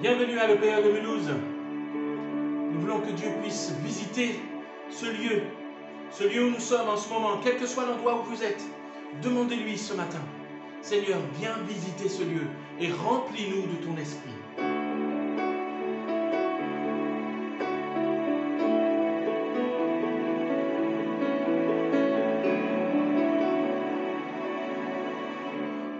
Bienvenue à l'EPA de Mulhouse. Nous voulons que Dieu puisse visiter ce lieu où nous sommes en ce moment, quel que soit l'endroit où vous êtes. Demandez-lui ce matin, Seigneur, viens visiter ce lieu et remplis-nous de ton esprit.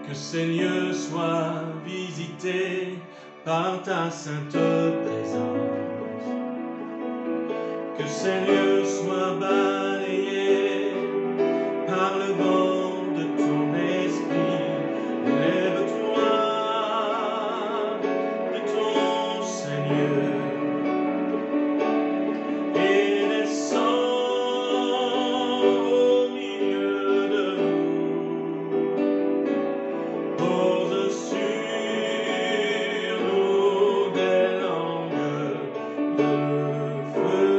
Que ces lieux soient visités par ta sainte présence. Que ces lieux soient balayés par le vent de ton esprit. Lève-toi de ton Seigneur et descends au milieu de nous. Pose sur nous des langues de feu.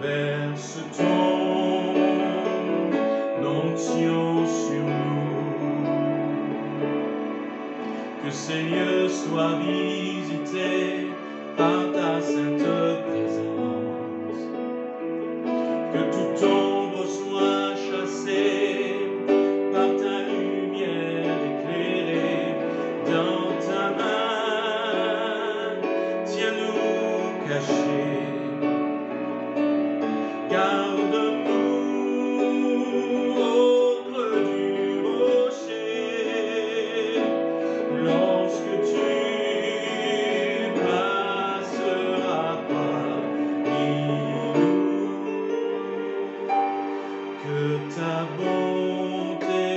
Verse ton onction sur nous. Que ces lieux soient visités par ta sainte présence. Que toute ombre soit chassée par ta lumière éclairée. Dans ta main, tiens-nous cachés. Garde-nous au creux du rocher. Lorsque tu passeras parmi nous, que ta bonté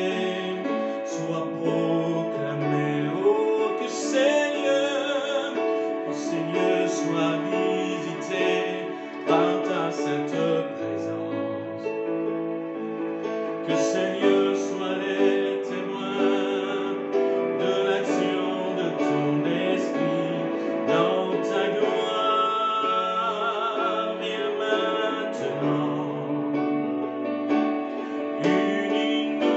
soit proclamée. Oh, que ces lieux soient visités par ta sainte présence. Que ces lieux soient les témoins de l'action de ton esprit dans ta gloire. Viens maintenant, unis-nous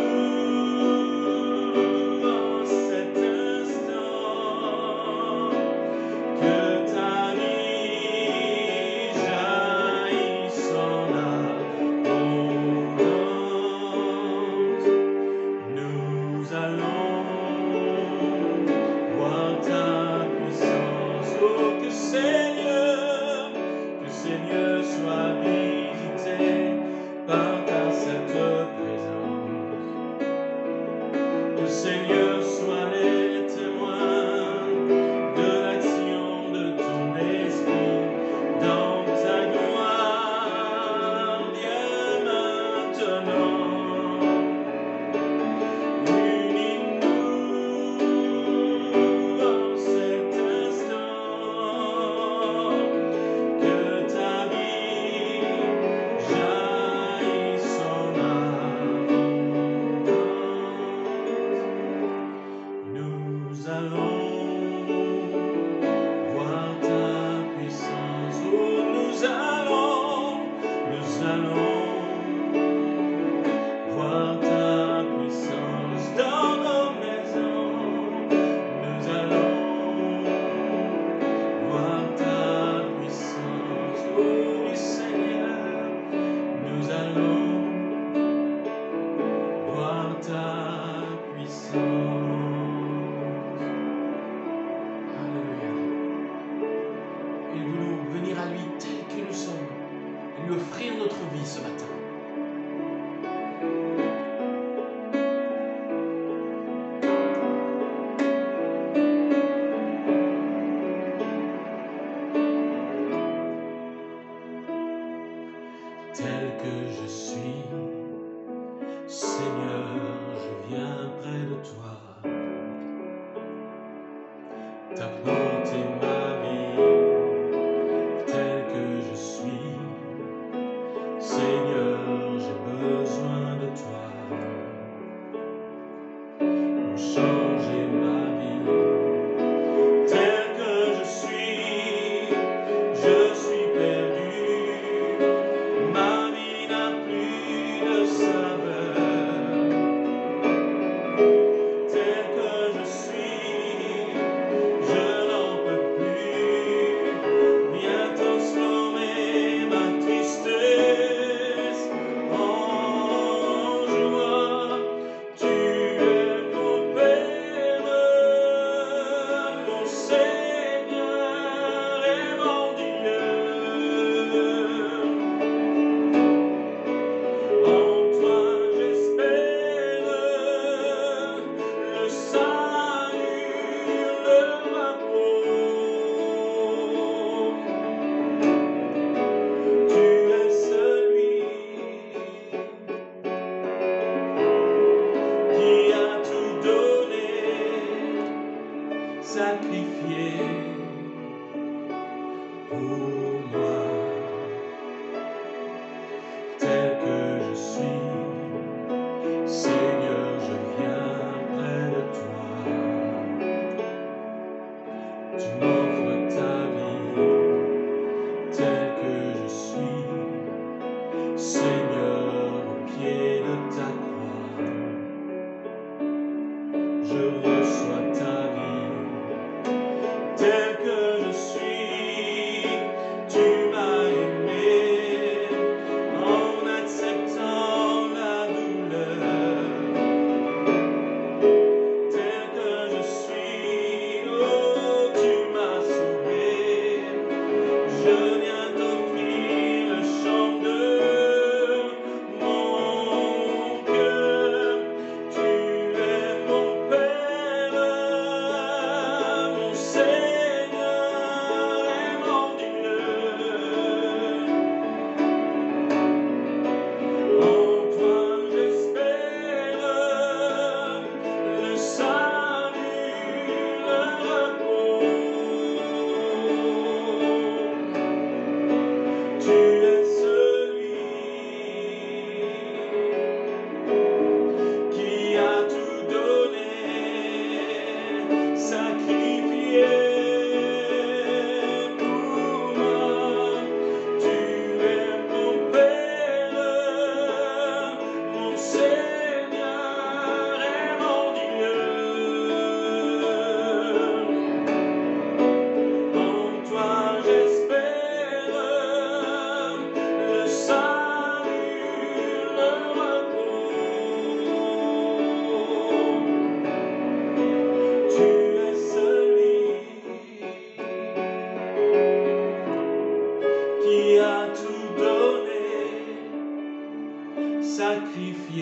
en cet instant. Que ta vie jaillisse en abondance. Nous allons voir ta puissance. Oh, que ces lieux soient visités par ta sainte présence. Que ces lieux soient les témoins de l'action de ton esprit dans ta gloire. Viens maintenant, unis-nous en cet instant. Que ta vie jaillisse en abondance. Nous allons voir ta puissance. Oh, nous allons voir ta puissance dans nos maisons. Nous allons voir ta puissance. Oh oui, Seigneur, nous allons voir ta puissance. Alléluia. Et nous voulons venir à lui tel que nous sommes et lui offrir notre vie ce matin. Tel que je suis, Seigneur, je viens près de toi. T'apporter ma vie, tel que je suis, Seigneur.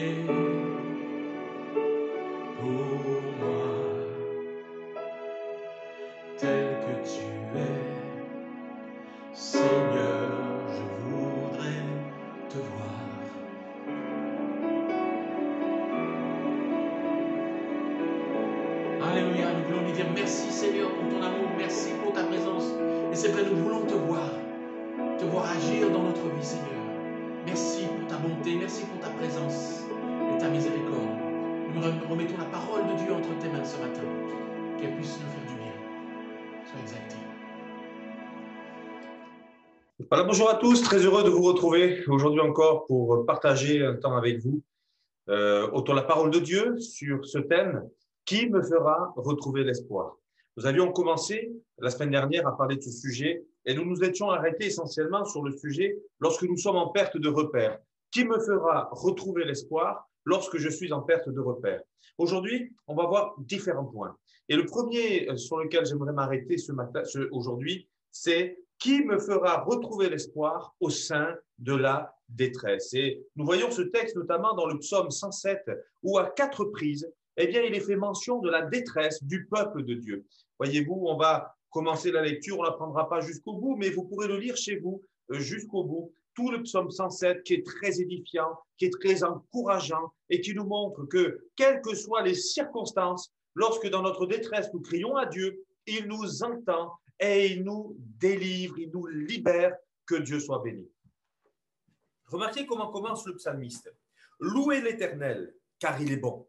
prier pour moi, tel que tu es. Seigneur, je voudrais te voir. Alléluia, nous voulons lui dire merci Seigneur pour ton amour, merci pour ta présence. Et c'est vrai, nous voulons te voir agir dans notre vie Seigneur. Merci pour ta bonté, merci pour ta présence et ta miséricorde. Nous remettons la parole de Dieu entre tes mains ce matin, qu'elle puisse nous faire du bien. Sois exalté. Voilà, bonjour à tous, très heureux de vous retrouver aujourd'hui encore pour partager un temps avec vous autour de la parole de Dieu sur ce thème « Qui me fera retrouver l'espoir ?» Nous avions commencé la semaine dernière à parler de ce sujet et nous nous étions arrêtés essentiellement sur le sujet lorsque nous sommes en perte de repère. Qui me fera retrouver l'espoir lorsque je suis en perte de repère? Aujourd'hui, on va voir différents points. Et le premier sur lequel j'aimerais m'arrêter aujourd'hui, c'est qui me fera retrouver l'espoir au sein de la détresse. Et nous voyons ce texte notamment dans le psaume 107 où à 4 prises, eh bien, il est fait mention de la détresse du peuple de Dieu. Voyez-vous, on va commencer la lecture, on ne la prendra pas jusqu'au bout, mais vous pourrez le lire chez vous jusqu'au bout. Tout le psaume 107 qui est très édifiant, qui est très encourageant et qui nous montre que, quelles que soient les circonstances, lorsque dans notre détresse nous crions à Dieu, il nous entend et il nous délivre, il nous libère, que Dieu soit béni. Remarquez comment commence le psalmiste. Louez l'Éternel, car il est bon.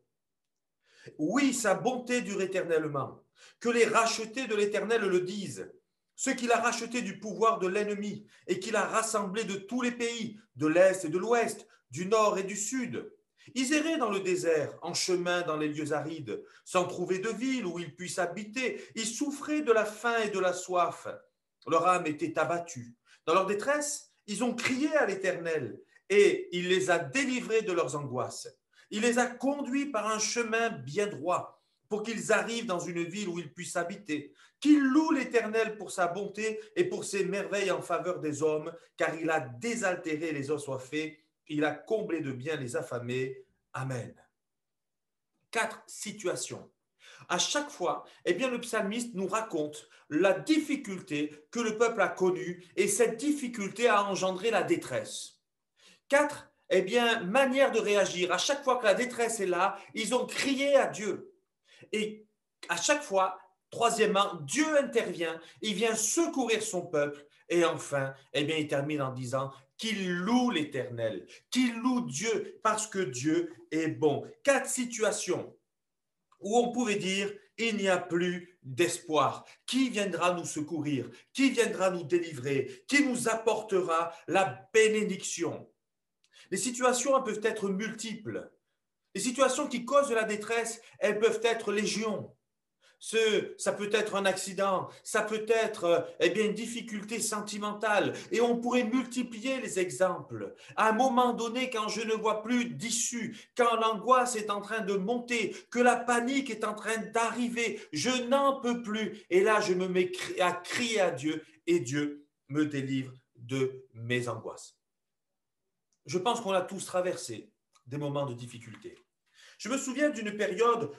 Oui, sa bonté dure éternellement. Que les rachetés de l'Éternel le disent. Ceux qu'il a rachetés du pouvoir de l'ennemi et qu'il a rassemblés de tous les pays, de l'Est et de l'Ouest, du Nord et du Sud. Ils erraient dans le désert, en chemin dans les lieux arides, sans trouver de ville où ils puissent habiter. Ils souffraient de la faim et de la soif. Leur âme était abattue. Dans leur détresse, ils ont crié à l'Éternel et il les a délivrés de leurs angoisses. Il les a conduits par un chemin bien droit pour qu'ils arrivent dans une ville où ils puissent habiter. Qu'ils louent l'Éternel pour sa bonté et pour ses merveilles en faveur des hommes, car il a désaltéré les assoiffés, il a comblé de bien les affamés. Amen. 4 situations. À chaque fois, eh bien, le psalmiste nous raconte la difficulté que le peuple a connue et cette difficulté a engendré la détresse. 4 eh bien, manière de réagir. À chaque fois que la détresse est là, ils ont crié à Dieu. Et à chaque fois, troisièmement, Dieu intervient, il vient secourir son peuple. Et enfin, eh bien, il termine en disant qu'il loue l'Éternel, qu'il loue Dieu parce que Dieu est bon. 4 situations où on pouvait dire il n'y a plus d'espoir. Qui viendra nous secourir? Qui viendra nous délivrer? Qui nous apportera la bénédiction? Les situations elles peuvent être multiples. Les situations qui causent de la détresse, elles peuvent être légion. Ça peut être un accident, ça peut être eh bien, une difficulté sentimentale. Et on pourrait multiplier les exemples. À un moment donné, quand je ne vois plus d'issue, quand l'angoisse est en train de monter, que la panique est en train d'arriver, je n'en peux plus. Et là, je me mets à crier à Dieu et Dieu me délivre de mes angoisses. Je pense qu'on a tous traversé des moments de difficulté. Je me souviens d'une période,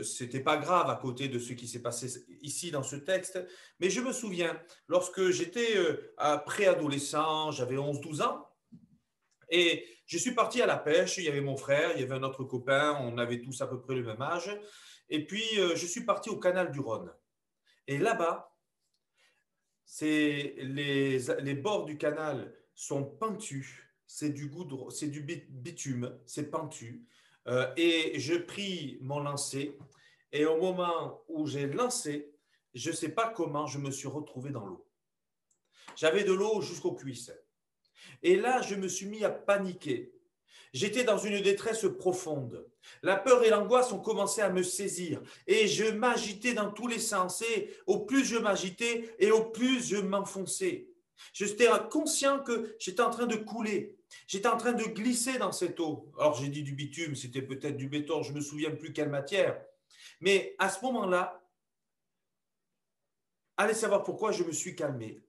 c'était pas grave à côté de ce qui s'est passé ici dans ce texte, mais je me souviens lorsque j'étais préadolescent, j'avais 11-12 ans, et je suis parti à la pêche, il y avait mon frère, il y avait un autre copain, on avait tous à peu près le même âge, et puis je suis parti au canal du Rhône. Et là-bas, les bords du canal sont pentus, c'est du bitume, c'est pentu. Et je pris mon lancer et au moment où j'ai lancé, je ne sais pas comment je me suis retrouvé dans l'eau. J'avais de l'eau jusqu'aux cuisses. Et là, je me suis mis à paniquer. J'étais dans une détresse profonde. La peur et l'angoisse ont commencé à me saisir et je m'agitais dans tous les sens. Et au plus je m'agitais et au plus je m'enfonçais. J'étais conscient que j'étais en train de couler. J'étais en train de glisser dans cette eau. Alors j'ai dit du bitume, c'était peut-être du béton, je ne me souviens plus quelle matière. Mais à ce moment-là, allez savoir pourquoi je me suis calmé.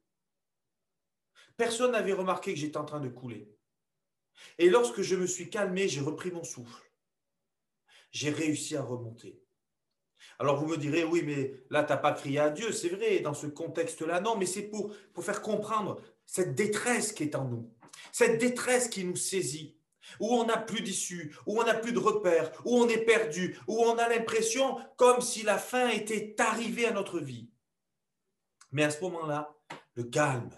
Personne n'avait remarqué que j'étais en train de couler. Et lorsque je me suis calmé, j'ai repris mon souffle. J'ai réussi à remonter. Alors vous me direz, oui, mais là, tu n'as pas crié à Dieu, c'est vrai, dans ce contexte-là. Non, mais c'est pour faire comprendre cette détresse qui est en nous, cette détresse qui nous saisit, où on n'a plus d'issue, où on n'a plus de repères, où on est perdu, où on a l'impression comme si la fin était arrivée à notre vie. Mais à ce moment-là, le calme.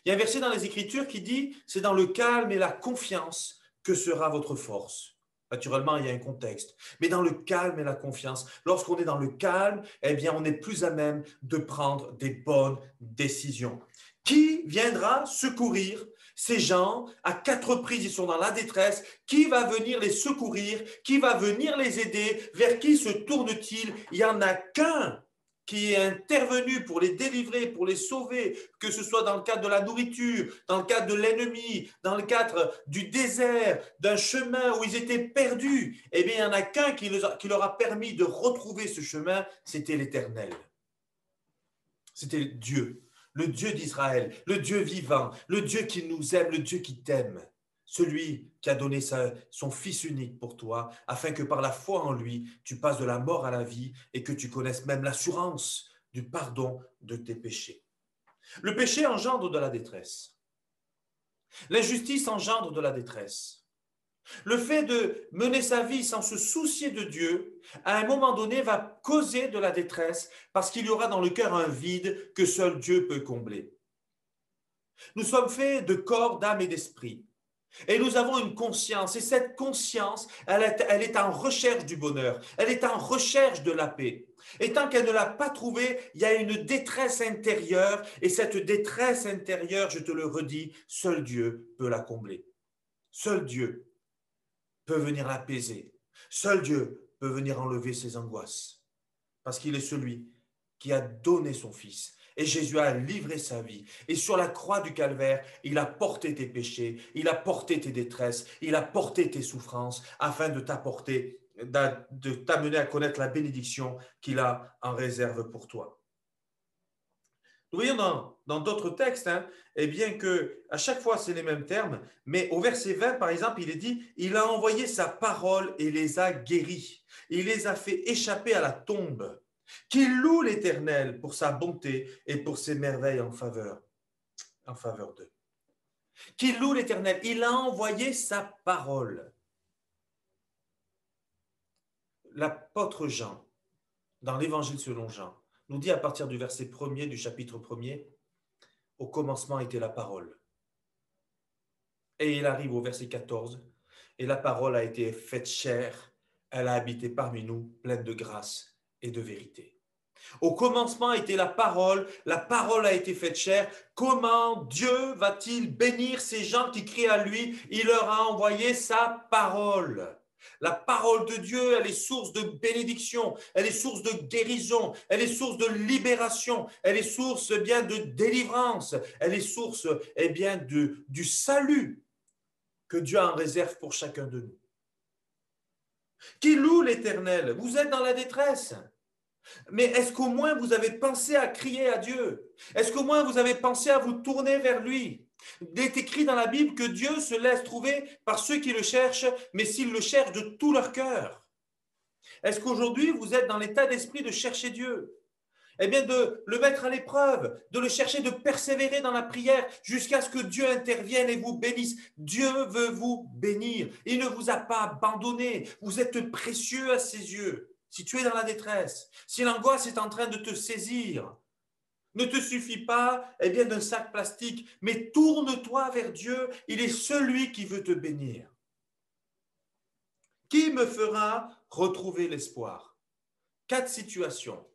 Il y a un verset dans les Écritures qui dit, c'est dans le calme et la confiance que sera votre force. Naturellement, il y a un contexte. Mais dans le calme et la confiance, lorsqu'on est dans le calme, eh bien, on est plus à même de prendre des bonnes décisions. Qui viendra secourir ces gens? À 4 reprises, ils sont dans la détresse. Qui va venir les secourir? Qui va venir les aider? Vers qui se tourne-t-il? Il n'y en a qu'un qui est intervenu pour les délivrer, pour les sauver, que ce soit dans le cadre de la nourriture, dans le cadre de l'ennemi, dans le cadre du désert, d'un chemin où ils étaient perdus, eh bien, il n'y en a qu'un qui leur a permis de retrouver ce chemin, c'était l'Éternel. C'était Dieu, le Dieu d'Israël, le Dieu vivant, le Dieu qui nous aime, le Dieu qui t'aime. Celui qui a donné son Fils unique pour toi, afin que par la foi en lui, tu passes de la mort à la vie et que tu connaisses même l'assurance du pardon de tes péchés. Le péché engendre de la détresse. L'injustice engendre de la détresse. Le fait de mener sa vie sans se soucier de Dieu, à un moment donné, va causer de la détresse parce qu'il y aura dans le cœur un vide que seul Dieu peut combler. Nous sommes faits de corps, d'âme et d'esprit. Et nous avons une conscience, et cette conscience, elle est en recherche du bonheur, elle est en recherche de la paix. Et tant qu'elle ne l'a pas trouvée, il y a une détresse intérieure, et cette détresse intérieure, je te le redis, seul Dieu peut la combler. Seul Dieu peut venir l'apaiser. Seul Dieu peut venir enlever ses angoisses. Parce qu'il est celui qui a donné son Fils. Et Jésus a livré sa vie. Et sur la croix du calvaire, il a porté tes péchés, il a porté tes détresses, il a porté tes souffrances, afin de t'amener à connaître la bénédiction qu'il a en réserve pour toi. Nous voyons dans d'autres textes, eh bien que à chaque fois c'est les mêmes termes, mais au verset 20 par exemple, il est dit, il a envoyé sa parole et les a guéris. Il les a fait échapper à la tombe. Qu'il loue l'Éternel pour sa bonté et pour ses merveilles en faveur d'eux. Qu'il loue l'Éternel. Il a envoyé sa parole. L'apôtre Jean, dans l'Évangile selon Jean, nous dit à partir du verset 1er du chapitre 1er, au commencement était la parole. Et il arrive au verset 14, et la parole a été faite chair, elle a habité parmi nous, pleine de grâce et de vérité. Au commencement était la parole a été faite chair. Comment Dieu va-t-il bénir ces gens qui crient à lui? Il leur a envoyé sa parole. La parole de Dieu, elle est source de bénédiction, elle est source de guérison, elle est source de libération, elle est source bien de délivrance, elle est source bien du salut que Dieu a en réserve pour chacun de nous. Qui loue l'Éternel? Vous êtes dans la détresse. Mais est-ce qu'au moins vous avez pensé à crier à Dieu? Est-ce qu'au moins vous avez pensé à vous tourner vers lui? Il est écrit dans la Bible que Dieu se laisse trouver par ceux qui le cherchent, mais s'ils le cherchent de tout leur cœur. Est-ce qu'aujourd'hui vous êtes dans l'état d'esprit de chercher Dieu? Eh bien de le mettre à l'épreuve, de le chercher, de persévérer dans la prière jusqu'à ce que Dieu intervienne et vous bénisse. Dieu veut vous bénir. Il ne vous a pas abandonné. Vous êtes précieux à ses yeux. Si tu es dans la détresse, si l'angoisse est en train de te saisir, ne te suffit pas d'un sac plastique, mais tourne-toi vers Dieu. Il est celui qui veut te bénir. Qui me fera retrouver l'espoir? 4 situations.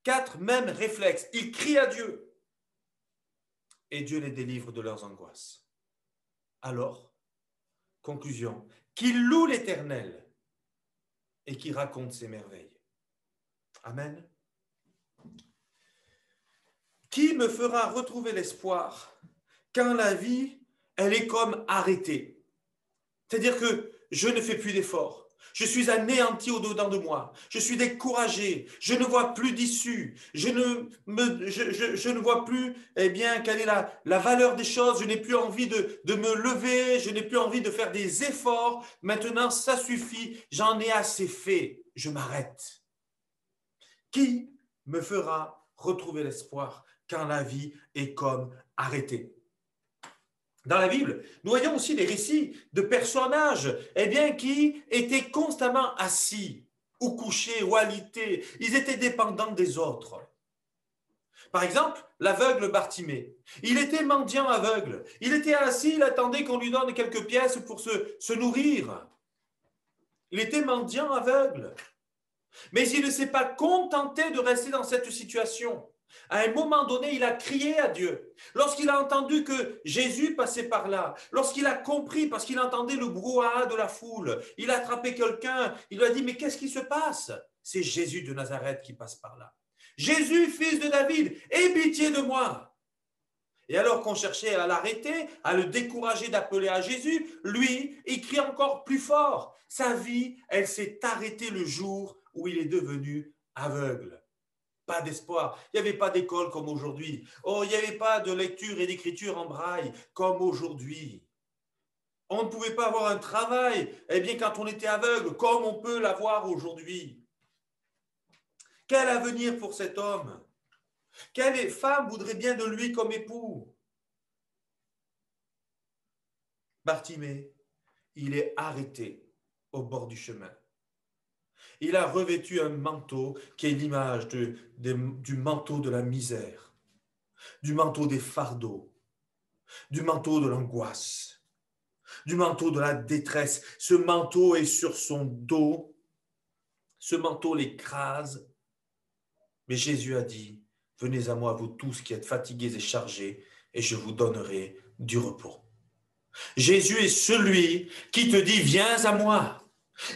4 mêmes réflexes. Ils crient à Dieu. Et Dieu les délivre de leurs angoisses. Alors, conclusion, qu'ils louent l'Éternel et qu'ils racontent ses merveilles. Amen. Qui me fera retrouver l'espoir quand la vie, elle est comme arrêtée? C'est-à-dire que je ne fais plus d'efforts. Je suis anéanti au-dedans de moi. Je suis découragé. Je ne vois plus d'issue. Je ne vois plus, eh bien, quelle est la valeur des choses. Je n'ai plus envie de me lever. Je n'ai plus envie de faire des efforts. Maintenant, ça suffit. J'en ai assez fait. Je m'arrête. Qui me fera retrouver l'espoir quand la vie est comme arrêtée? Dans la Bible, nous voyons aussi des récits de personnages eh bien, qui étaient constamment assis ou couchés ou alités. Ils étaient dépendants des autres. Par exemple, l'aveugle Bartimée. Il était mendiant aveugle. Il était assis, il attendait qu'on lui donne quelques pièces pour se nourrir. Il était mendiant aveugle. Mais il ne s'est pas contenté de rester dans cette situation. À un moment donné, il a crié à Dieu. Lorsqu'il a entendu que Jésus passait par là, lorsqu'il a compris, parce qu'il entendait le brouhaha de la foule, il a attrapé quelqu'un, il lui a dit, mais qu'est-ce qui se passe? C'est Jésus de Nazareth qui passe par là. Jésus, fils de David, aie pitié de moi. Et alors qu'on cherchait à l'arrêter, à le décourager d'appeler à Jésus, lui, il crie encore plus fort. Sa vie, elle s'est arrêtée le jour où il est devenu aveugle. Pas d'espoir. Il n'y avait pas d'école comme aujourd'hui. Oh, il n'y avait pas de lecture et d'écriture en braille comme aujourd'hui. On ne pouvait pas avoir un travail, eh bien, quand on était aveugle, comme on peut l'avoir aujourd'hui. Quel avenir pour cet homme? Quelle femme voudrait bien de lui comme époux? Bartimée, il est arrêté au bord du chemin. Il a revêtu un manteau qui est l'image du manteau de la misère, du manteau des fardeaux, du manteau de l'angoisse, du manteau de la détresse. Ce manteau est sur son dos, ce manteau l'écrase. Mais Jésus a dit, venez à moi, vous tous qui êtes fatigués et chargés, et je vous donnerai du repos. Jésus est celui qui te dit, viens à moi.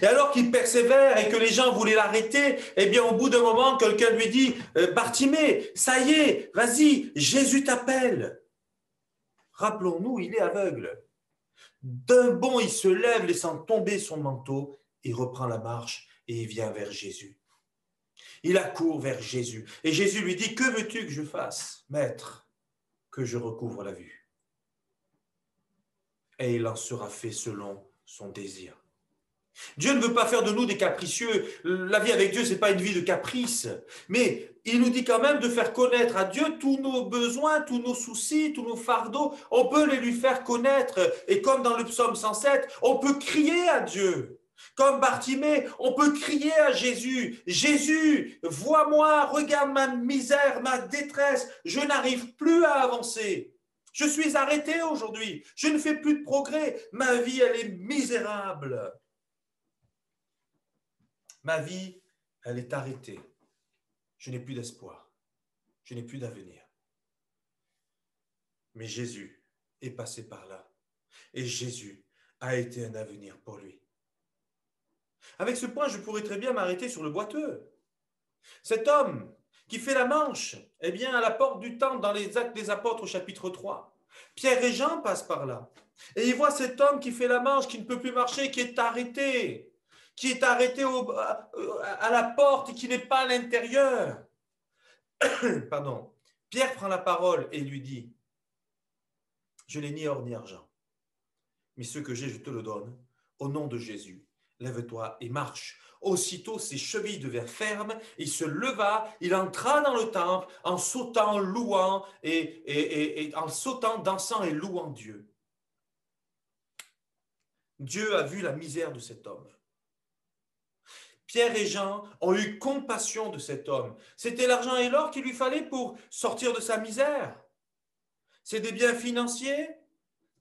Et alors qu'il persévère et que les gens voulaient l'arrêter, eh bien au bout d'un moment, quelqu'un lui dit, Bartimée, ça y est, vas-y, Jésus t'appelle. Rappelons-nous, il est aveugle. D'un bond, il se lève, laissant tomber son manteau, il reprend la marche et il vient vers Jésus. Il accourt vers Jésus. Et Jésus lui dit, que veux-tu que je fasse, maître? Que je recouvre la vue. Et il en sera fait selon son désir. Dieu ne veut pas faire de nous des capricieux. La vie avec Dieu, ce n'est pas une vie de caprice. Mais il nous dit quand même de faire connaître à Dieu tous nos besoins, tous nos soucis, tous nos fardeaux. On peut les lui faire connaître. Et comme dans le psaume 107, on peut crier à Dieu. Comme Bartimée, on peut crier à Jésus. Jésus, vois-moi, regarde ma misère, ma détresse. Je n'arrive plus à avancer. Je suis arrêté aujourd'hui. Je ne fais plus de progrès. Ma vie, elle est misérable. Ma vie, elle est arrêtée. Je n'ai plus d'espoir. Je n'ai plus d'avenir. Mais Jésus est passé par là. Et Jésus a été un avenir pour lui. Avec ce point, je pourrais très bien m'arrêter sur le boiteux. Cet homme qui fait la manche, eh bien, à la porte du temple dans les Actes des Apôtres au chapitre 3. Pierre et Jean passent par là. Et ils voient cet homme qui fait la manche, qui ne peut plus marcher, qui est arrêté. Qui est arrêté à la porte et qui n'est pas à l'intérieur. Pardon. Pierre prend la parole et lui dit, je n'ai ni or ni argent, mais ce que j'ai, je te le donne. Au nom de Jésus, lève-toi et marche. Aussitôt, ses chevilles devinrent fermes, il se leva, il entra dans le temple en sautant, louant, et en sautant, dansant et louant Dieu. Dieu a vu la misère de cet homme. Pierre et Jean ont eu compassion de cet homme. C'était l'argent et l'or qu'il lui fallait pour sortir de sa misère. C'est des biens financiers.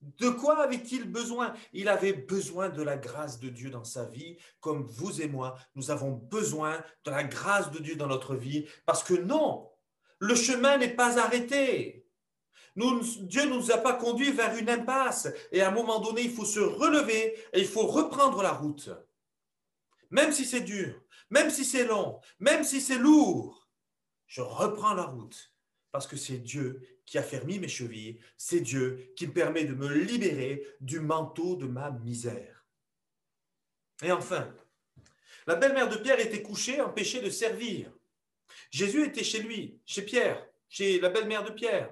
De quoi avait-il besoin? Il avait besoin de la grâce de Dieu dans sa vie, comme vous et moi, nous avons besoin de la grâce de Dieu dans notre vie, parce que non, le chemin n'est pas arrêté. Dieu ne nous a pas conduits vers une impasse, et à un moment donné, il faut se relever et il faut reprendre la route. Même si c'est dur, même si c'est long, même si c'est lourd, je reprends la route parce que c'est Dieu qui a fermé mes chevilles, c'est Dieu qui me permet de me libérer du manteau de ma misère. Et enfin, La belle-mère de Pierre était couchée, empêchée de servir. Jésus était chez lui, chez Pierre, chez la belle-mère de Pierre.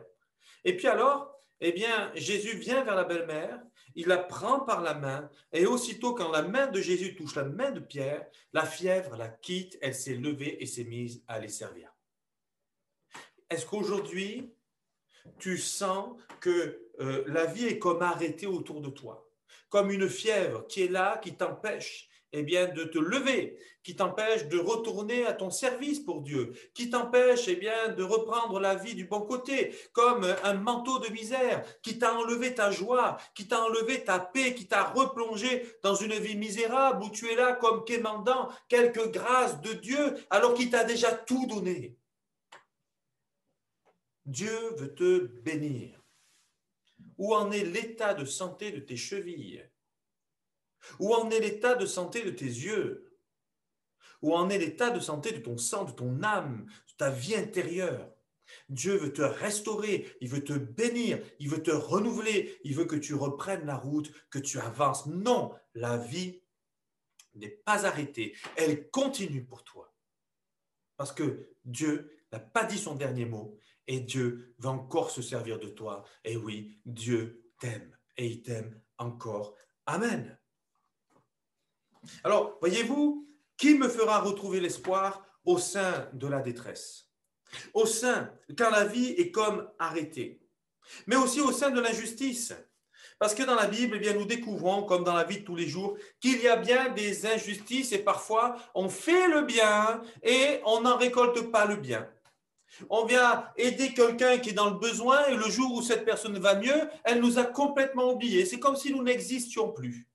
Et puis alors, eh bien, Jésus vient vers la belle-mère, il la prend par la main, et aussitôt quand la main de Jésus touche la main de Pierre, la fièvre la quitte, elle s'est levée et s'est mise à les servir. Est-ce qu'aujourd'hui, tu sens que la vie est comme arrêtée autour de toi, comme une fièvre qui est là, qui t'empêche eh bien, de te lever, qui t'empêche de retourner à ton service pour Dieu, qui t'empêche eh bien, de reprendre la vie du bon côté, comme un manteau de misère, qui t'a enlevé ta joie, qui t'a enlevé ta paix, qui t'a replongé dans une vie misérable où tu es là comme quémandant quelques grâces de Dieu alors qu'il t'a déjà tout donné. Dieu veut te bénir. Où en est l'état de santé de tes chevilles? Où en est l'état de santé de tes yeux? Où en est l'état de santé de ton sang, de ton âme, de ta vie intérieure? Dieu veut te restaurer, il veut te bénir, il veut te renouveler, il veut que tu reprennes la route, que tu avances. Non, la vie n'est pas arrêtée, elle continue pour toi. Parce que Dieu n'a pas dit son dernier mot et Dieu va encore se servir de toi. Et oui, Dieu t'aime et il t'aime encore. Amen. Alors, voyez-vous, qui me fera retrouver l'espoir au sein de la détresse? Au sein, car la vie est comme arrêtée, mais aussi au sein de l'injustice. Parce que dans la Bible, eh bien, nous découvrons, comme dans la vie de tous les jours, qu'il y a bien des injustices et parfois on fait le bien et on n'en récolte pas le bien. On vient aider quelqu'un qui est dans le besoin et le jour où cette personne va mieux, elle nous a complètement oubliés. C'est comme si nous n'existions plus.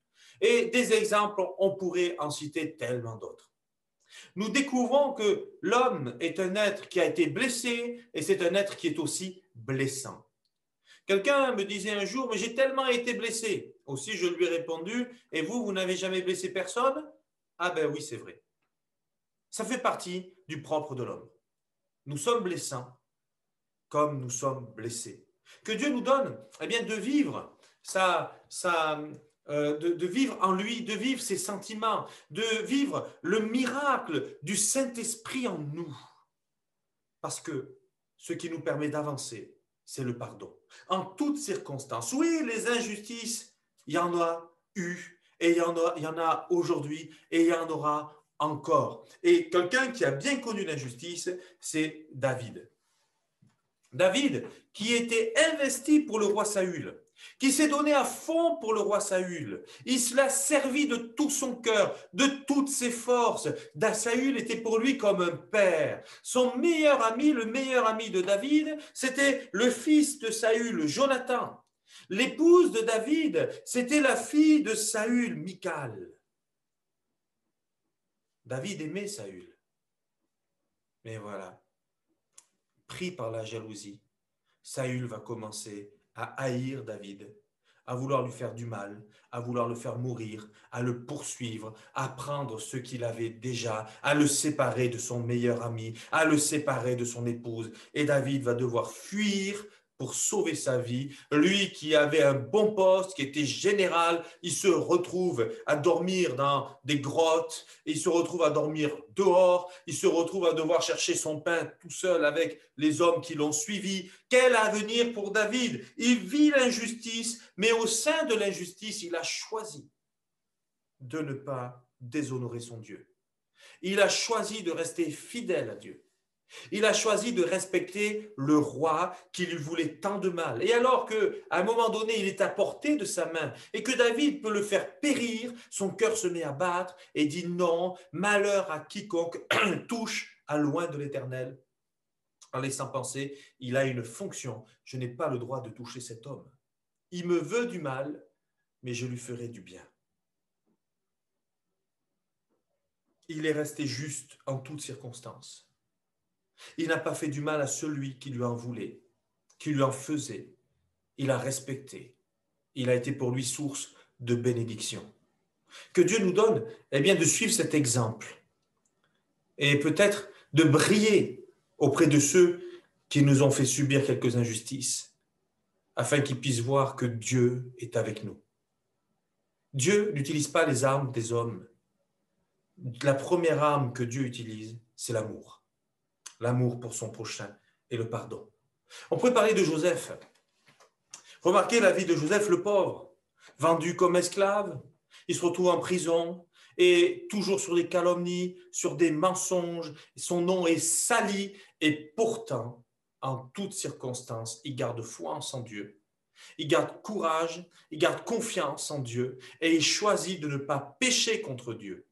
Et des exemples, on pourrait en citer tellement d'autres. Nous découvrons que l'homme est un être qui a été blessé et c'est un être qui est aussi blessant. Quelqu'un me disait un jour, mais j'ai tellement été blessé. Aussi, je lui ai répondu, et vous, vous n'avez jamais blessé personne? Ah ben oui, c'est vrai. Ça fait partie du propre de l'homme. Nous sommes blessants comme nous sommes blessés. Que Dieu nous donne eh bien, de vivre de vivre en lui, de vivre ses sentiments, de vivre le miracle du Saint-Esprit en nous. Parce que ce qui nous permet d'avancer, c'est le pardon. En toutes circonstances. Oui, les injustices, il y en a eu, et il y en a aujourd'hui, et il y en aura encore. Et quelqu'un qui a bien connu l'injustice, c'est David. David, qui était investi pour le roi Saül, qui s'est donné à fond pour le roi Saül. Il se l'a servi de tout son cœur, de toutes ses forces. Saül était pour lui comme un père. Son meilleur ami, le meilleur ami de David, c'était le fils de Saül, Jonathan. L'épouse de David, c'était la fille de Saül, Michal. David aimait Saül. Mais voilà, pris par la jalousie, Saül va commencer à haïr David, à vouloir lui faire du mal, à vouloir le faire mourir, à le poursuivre, à prendre ce qu'il avait déjà, à le séparer de son meilleur ami, à le séparer de son épouse. Et David va devoir fuir pour sauver sa vie. Lui qui avait un bon poste, qui était général, il se retrouve à dormir dans des grottes, il se retrouve à dormir dehors, il se retrouve à devoir chercher son pain tout seul avec les hommes qui l'ont suivi. Quel avenir pour David? Il vit l'injustice, mais au sein de l'injustice, il a choisi de ne pas déshonorer son Dieu. Il a choisi de rester fidèle à Dieu. Il a choisi de respecter le roi qui lui voulait tant de mal. Et alors qu'à un moment donné, il est à portée de sa main et que David peut le faire périr, son cœur se met à battre et dit non, malheur à quiconque touche à loin de l'Éternel. En laissant penser, il a une fonction. Je n'ai pas le droit de toucher cet homme. Il me veut du mal, mais je lui ferai du bien. Il est resté juste en toutes circonstances. Il n'a pas fait du mal à celui qui lui en voulait, qui lui en faisait. Il a respecté. Il a été pour lui source de bénédiction. Que Dieu nous donne eh bien, de suivre cet exemple et peut-être de briller auprès de ceux qui nous ont fait subir quelques injustices, afin qu'ils puissent voir que Dieu est avec nous. Dieu n'utilise pas les armes des hommes. la première arme que Dieu utilise, c'est l'amour. L'amour pour son prochain et le pardon. On pourrait parler de Joseph. Remarquez la vie de Joseph le pauvre, vendu comme esclave. Il se retrouve en prison et toujours sur des calomnies, sur des mensonges. Son nom est sali et pourtant, en toutes circonstances, il garde foi en son Dieu. Il garde courage, il garde confiance en Dieu et il choisit de ne pas pécher contre Dieu.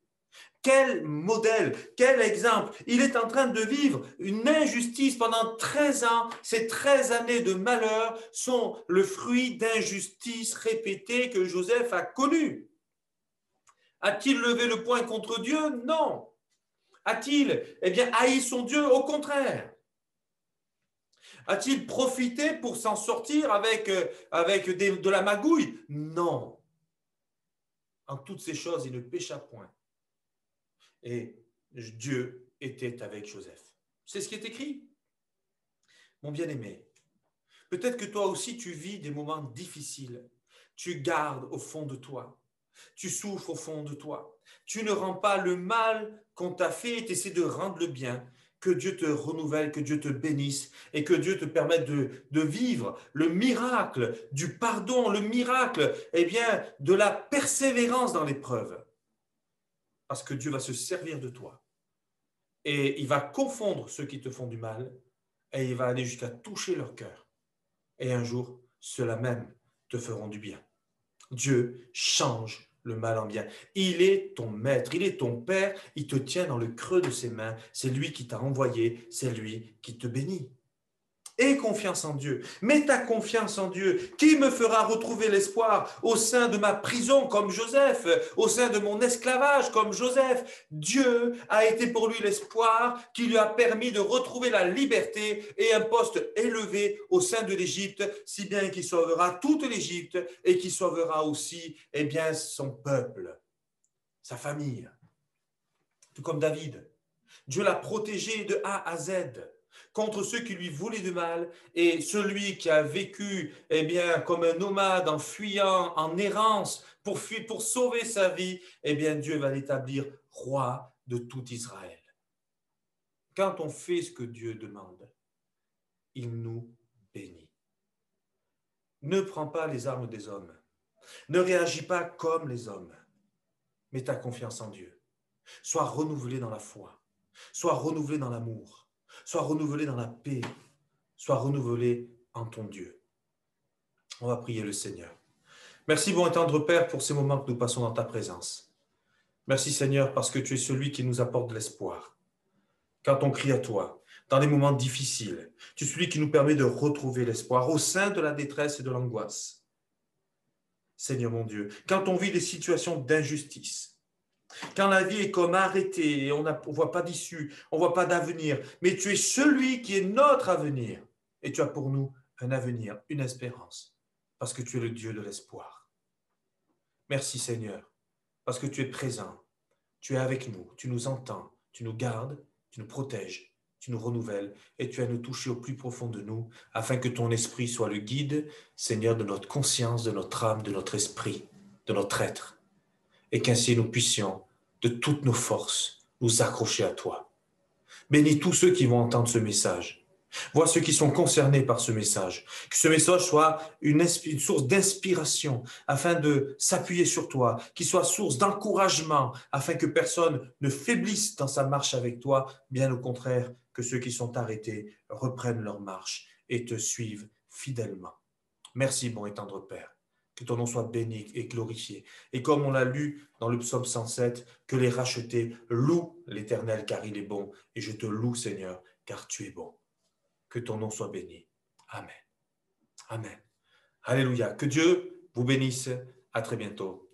Quel modèle, quel exemple. Il est en train de vivre une injustice pendant 13 ans. Ces 13 années de malheur sont le fruit d'injustices répétées que Joseph a connues. A-t-il levé le poing contre Dieu? Non. A-t-il haï son Dieu? Au contraire. A-t-il profité pour s'en sortir avec de la magouille? Non. En toutes ces choses, il ne pécha point. Et Dieu était avec Joseph. C'est ce qui est écrit. Mon bien-aimé, peut-être que toi aussi tu vis des moments difficiles. Tu gardes au fond de toi. Tu souffres au fond de toi. Tu ne rends pas le mal qu'on t'a fait et tu essaies de rendre le bien. Que Dieu te renouvelle, que Dieu te bénisse et que Dieu te permette de vivre le miracle du pardon, le miracle de la persévérance dans l'épreuve. Parce que Dieu va se servir de toi. Et il va confondre ceux qui te font du mal et il va aller jusqu'à toucher leur cœur. Et un jour, ceux-là même te feront du bien. Dieu change le mal en bien. Il est ton maître, il est ton père, il te tient dans le creux de ses mains. C'est lui qui t'a envoyé, c'est lui qui te bénit. Aie confiance en Dieu. Mets ta confiance en Dieu. Qui me fera retrouver l'espoir au sein de ma prison comme Joseph, au sein de mon esclavage comme Joseph? Dieu a été pour lui l'espoir qui lui a permis de retrouver la liberté et un poste élevé au sein de l'Égypte, si bien qu'il sauvera toute l'Égypte et qu'il sauvera aussi son peuple, sa famille. Tout comme David. Dieu l'a protégé de A à Z contre ceux qui lui voulaient du mal, et celui qui a vécu comme un nomade en fuyant, en errance pour sauver sa vie, Dieu va l'établir roi de tout Israël. Quand on fait ce que Dieu demande, il nous bénit. Ne prends pas les armes des hommes. Ne réagis pas comme les hommes. Mets ta confiance en Dieu. Sois renouvelé dans la foi. Sois renouvelé dans l'amour. Sois renouvelé dans la paix. Sois renouvelé en ton Dieu. On va prier le Seigneur. Merci, bon et tendre Père, pour ces moments que nous passons dans ta présence. Merci, Seigneur, parce que tu es celui qui nous apporte de l'espoir. Quand on crie à toi, dans des moments difficiles, tu es celui qui nous permet de retrouver l'espoir au sein de la détresse et de l'angoisse. Seigneur mon Dieu, quand on vit des situations d'injustice, quand la vie est comme arrêtée et on ne voit pas d'issue, on ne voit pas d'avenir, mais tu es celui qui est notre avenir. Et tu as pour nous un avenir, une espérance, parce que tu es le Dieu de l'espoir. Merci Seigneur, parce que tu es présent, tu es avec nous, tu nous entends, tu nous gardes, tu nous protèges, tu nous renouvelles et tu as nous toucher au plus profond de nous, afin que ton esprit soit le guide, Seigneur, de notre conscience, de notre âme, de notre esprit, de notre être. Et qu'ainsi nous puissions, de toutes nos forces, nous accrocher à toi. Bénis tous ceux qui vont entendre ce message. Vois ceux qui sont concernés par ce message. Que ce message soit une source d'inspiration afin de s'appuyer sur toi, qu'il soit source d'encouragement afin que personne ne faiblisse dans sa marche avec toi. Bien au contraire, que ceux qui sont arrêtés reprennent leur marche et te suivent fidèlement. Merci, bon et tendre Père. Que ton nom soit béni et glorifié. Et comme on l'a lu dans le psaume 107, que les rachetés louent l'Éternel car il est bon. Et je te loue, Seigneur, car tu es bon. Que ton nom soit béni. Amen. Amen. Alléluia. Que Dieu vous bénisse. À très bientôt.